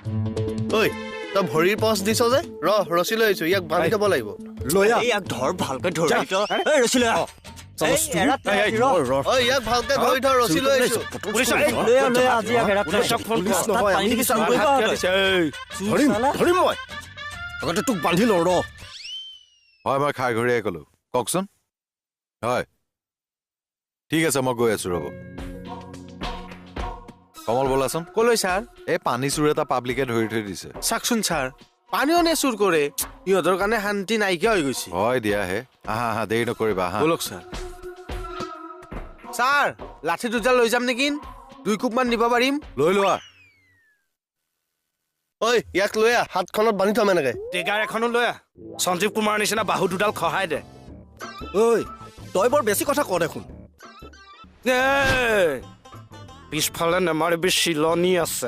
ঐ তই ভৰিৰ পচ দিছ যে ৰচি লৈ আহিছো ইয়াক বান্ধি থব লাগিব ইয়াক ধৰ ভালকে ধৰি ৰচি লৈ ইয়াক ভালকে ধৰি থ ৰচি লৈ আহিছো ধৰিম মই আগতে তোক বান্ধি লওঁ ৰ হয় মই খাই ঘূৰিয়াই ক'লো কওকচোন হয় ঠিক আছে মই গৈ আছো ৰ'ব কমল বলাচোন কলৈ ছাৰ এই পানী চোৰ এটা পাব্লিকে ধৰি থৈ দিছে চাকচোন ছাৰ পানীও নে চুৰ কৰে ইহঁতৰ কাৰণে শান্তি নাইকিয়া হৈ গৈছে হয় দিয়া হে আহা আহা দেৰি নকৰিবা আহা বলক ছাৰ ছাৰ লাঠি দুটা লৈ যাম নেকি 2 কোপমান নিব পাৰিম লৈ লোৱা ঐ ইয়াক লৈ আহ হাতখনত বান্ধি থম এনেকে টেগাৰ এখনো লৈ আহ সঞ্জীৱ কুমাৰৰ নিচিনা বাহু দুডাল খহাই দে ঐ তই বৰ বেছি কথা ক দেখোন পিছফালে নেমাৰিবি চিলনি আছে